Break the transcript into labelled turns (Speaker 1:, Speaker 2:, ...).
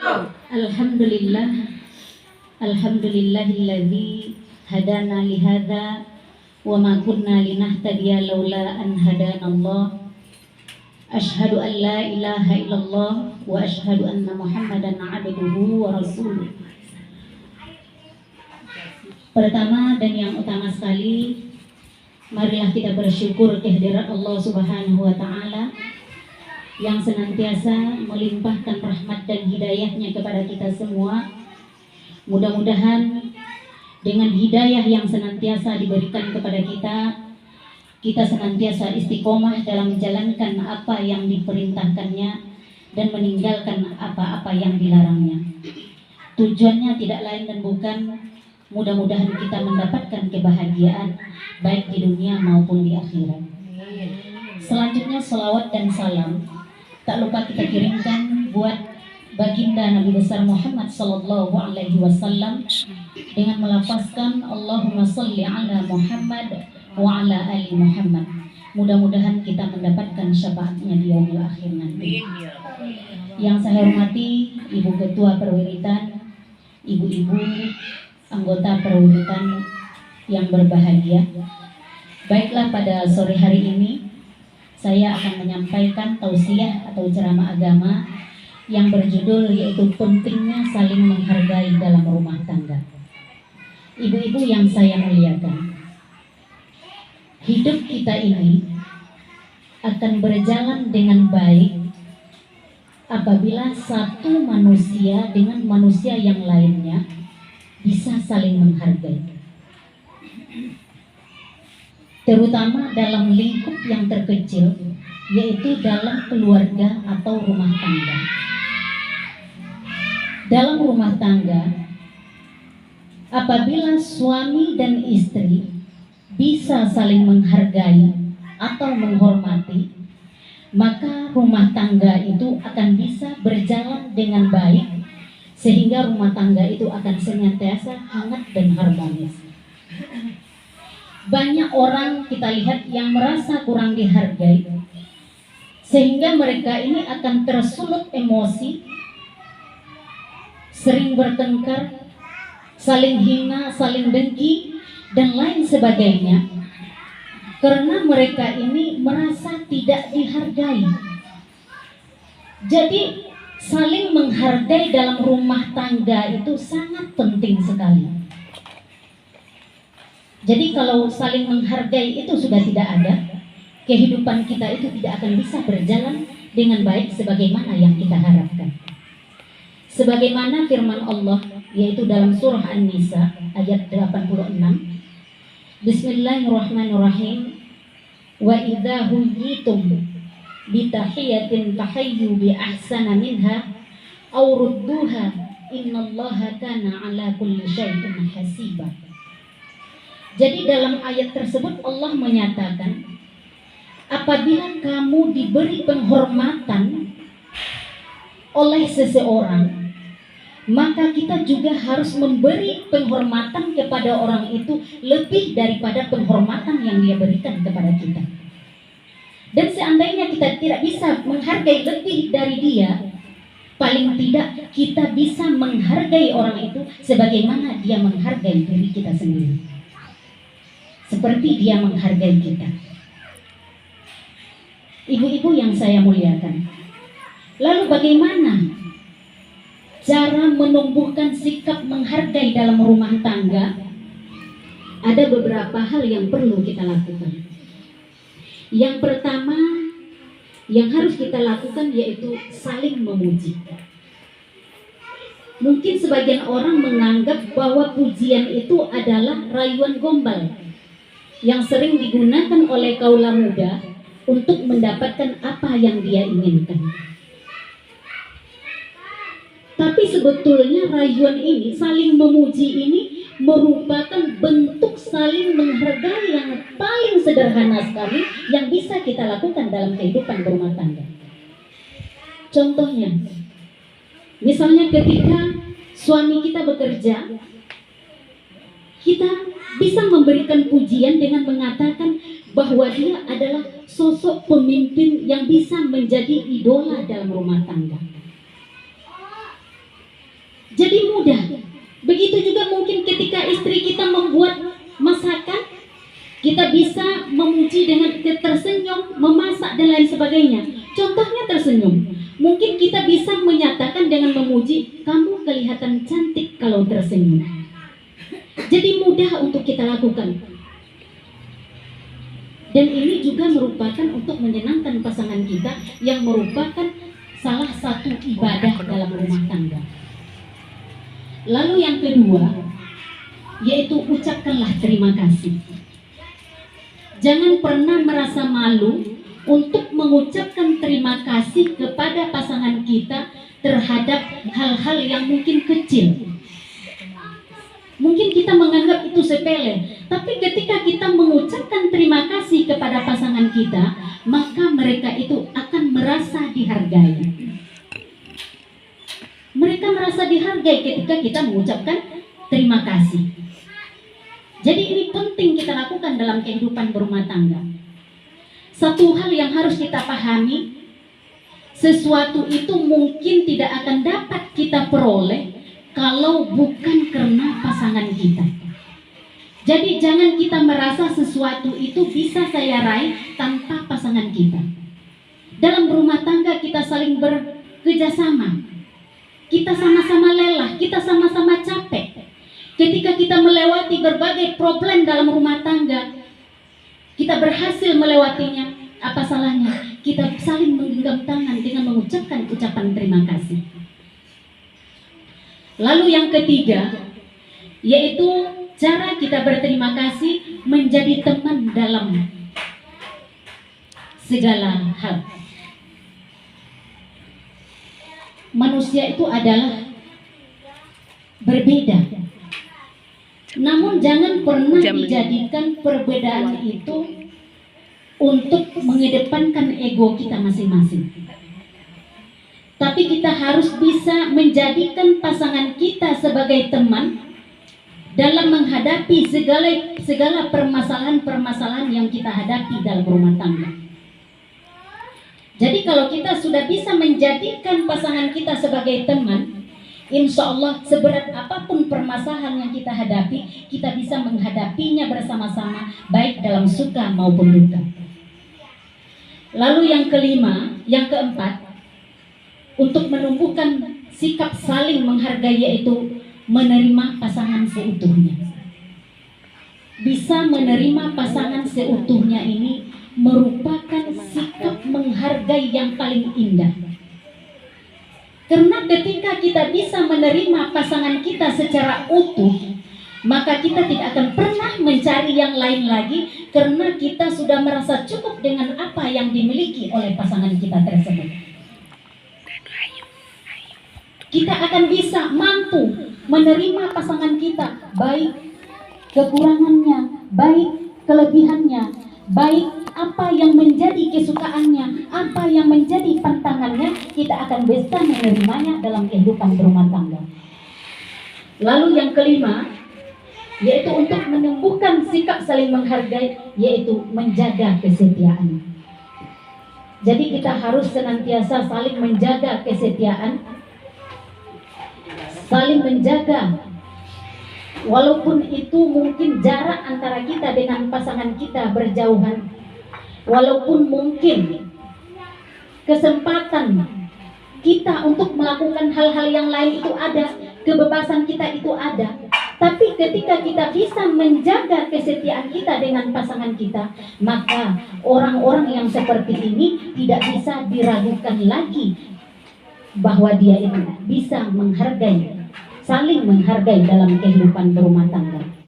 Speaker 1: Alhamdulillah, alhamdulillahilladzi hadana lihadza wa ma kunna linahtadiya laula an hadanallah. Asyhadu an la ilaha illallah wa asyhadu anna Muhammadan abduhu wa rasuluh. Pertama dan yang utama sekali, marilah kita bersyukur kehadirat Allah Subhanahu wa taala yang senantiasa melimpahkan rahmat dan hidayahnya kepada kita semua. Mudah-mudahan dengan hidayah yang senantiasa diberikan kepada kita senantiasa istiqomah dalam menjalankan apa yang diperintahkannya dan meninggalkan apa-apa yang dilarangnya. Tujuannya tidak lain dan bukan mudah-mudahan kita mendapatkan kebahagiaan baik di dunia maupun di akhirat. Selanjutnya salawat dan salam tak lupa kita kirimkan buat baginda Nabi besar Muhammad sallallahu alaihi wasallam dengan melafazkan Allahumma shalli ala Muhammad wa ala ali Muhammad. Mudah-mudahan kita mendapatkan syafaatnya di yaumil akhir nanti. Yang saya hormati Ibu Ketua Perwiritan, ibu-ibu anggota perwiritan yang berbahagia. Baiklah, pada sore hari ini saya akan menyampaikan tausiah atau ceramah agama yang berjudul yaitu pentingnya saling menghargai dalam rumah tangga. Ibu-ibu yang saya muliakan, hidup kita ini akan berjalan dengan baik apabila satu manusia dengan manusia yang lainnya bisa saling menghargai, terutama dalam lingkup yang terkecil, yaitu dalam keluarga atau rumah tangga. Dalam rumah tangga, apabila suami dan istri bisa saling menghargai atau menghormati, maka rumah tangga itu akan bisa berjalan dengan baik, sehingga rumah tangga itu akan senantiasa hangat dan harmonis. Banyak orang kita lihat yang merasa kurang dihargai, sehingga mereka ini akan tersulut emosi, sering bertengkar, saling hina, saling dengki, dan lain sebagainya, karena mereka ini merasa tidak dihargai. Jadi saling menghargai dalam rumah tangga itu sangat penting sekali. Jadi kalau saling menghargai itu sudah tidak ada, kehidupan kita itu tidak akan bisa berjalan dengan baik sebagaimana yang kita harapkan. Sebagaimana firman Allah yaitu dalam surah An-Nisa ayat 86, Bismillahirrahmanirrahim, wa idza huyitum bitahiyatin tahayyu bi ahsana minha aw rudduha innallaha kana ala kulli syai'in hasiba. Jadi dalam ayat tersebut Allah menyatakan, apabila kamu diberi penghormatan oleh seseorang, maka kita juga harus memberi penghormatan kepada orang itu lebih daripada penghormatan yang dia berikan kepada kita. Dan seandainya kita tidak bisa menghargai lebih dari dia, paling tidak kita bisa menghargai orang itu sebagaimana dia menghargai diri kita sendiri, seperti dia menghargai kita. Ibu-ibu yang saya muliakan, lalu bagaimana cara menumbuhkan sikap menghargai dalam rumah tangga? Ada beberapa hal yang perlu kita lakukan. Yang pertama yang harus kita lakukan yaitu saling memuji. Mungkin sebagian orang menganggap bahwa pujian itu adalah rayuan gombal yang sering digunakan oleh kaula muda untuk mendapatkan apa yang dia inginkan. Tapi sebetulnya rayuan ini, saling memuji ini merupakan bentuk saling menghargai yang paling sederhana sekali yang bisa kita lakukan dalam kehidupan berumah tangga. Contohnya, misalnya ketika suami kita bekerja, kita bisa memberikan pujian dengan mengatakan bahwa dia adalah sosok pemimpin yang bisa menjadi idola dalam rumah tangga. jadi mudah. Begitu juga mungkin ketika istri kita membuat masakan, kita bisa memuji dengan tersenyum, memasak dan lain sebagainya. Contohnya tersenyum. Mungkin kita bisa menyatakan dengan memuji, kamu kelihatan cantik kalau tersenyum. Jadi mudah untuk kita lakukan. Dan ini juga merupakan untuk menyenangkan pasangan kita, yang merupakan salah satu ibadah dalam rumah tangga. Lalu yang kedua, yaitu ucapkanlah terima kasih. Jangan pernah merasa malu untuk mengucapkan terima kasih kepada pasangan kita terhadap hal-hal yang mungkin kecil. Mungkin kita menganggap itu sepele, tapi ketika kita mengucapkan terima kasih kepada pasangan kita, maka mereka itu akan merasa dihargai. Mereka merasa dihargai ketika kita mengucapkan terima kasih. Jadi ini penting kita lakukan dalam kehidupan berumah tangga. Satu hal yang harus kita pahami, sesuatu itu mungkin tidak akan dapat kita peroleh kalau bukan karena pasangan kita. Jadi jangan kita merasa sesuatu itu bisa saya raih tanpa pasangan kita. Dalam berumah tangga kita saling bekerjasama. Kita sama-sama lelah, kita sama-sama capek. Ketika kita melewati berbagai problem dalam rumah tangga, kita berhasil melewatinya, apa salahnya kita saling menggenggam tangan dengan mengucapkan ucapan terima kasih. Lalu yang ketiga, yaitu cara kita berterima kasih menjadi teman dalam segala hal. Manusia itu adalah berbeda. Namun jangan pernah dijadikan perbedaan itu untuk mengedepankan ego kita masing-masing. Tapi kita harus bisa menjadikan pasangan kita sebagai teman dalam menghadapi segala permasalahan-permasalahan yang kita hadapi dalam rumah tangga. Jadi kalau kita sudah bisa menjadikan pasangan kita sebagai teman, insya Allah seberat apapun permasalahan yang kita hadapi, kita bisa menghadapinya bersama-sama, baik dalam suka maupun duka. Lalu yang kelima, yang keempat, untuk menumbuhkan sikap saling menghargai, yaitu menerima pasangan seutuhnya. Bisa menerima pasangan seutuhnya ini merupakan sikap menghargai yang paling indah. Karena ketika kita bisa menerima pasangan kita secara utuh, maka kita tidak akan pernah mencari yang lain lagi, karena kita sudah merasa cukup dengan apa yang dimiliki oleh pasangan kita tersebut. Kita akan bisa mampu menerima pasangan kita, baik kekurangannya, baik kelebihannya, baik apa yang menjadi kesukaannya, apa yang menjadi pantangannya, kita akan bisa menerimanya dalam kehidupan berumah tangga. Lalu yang kelima, yaitu untuk menumbuhkan sikap saling menghargai, yaitu menjaga kesetiaan. Jadi kita harus senantiasa saling menjaga kesetiaan, saling menjaga. Walaupun itu mungkin jarak antara kita dengan pasangan kita berjauhan, walaupun mungkin kesempatan kita untuk melakukan hal-hal yang lain itu ada, kebebasan kita itu ada, tapi ketika kita bisa menjaga kesetiaan kita dengan pasangan kita, maka orang-orang yang seperti ini tidak bisa diragukan lagi bahwa dia itu bisa menghargai, saling menghargai dalam kehidupan berumah tangga.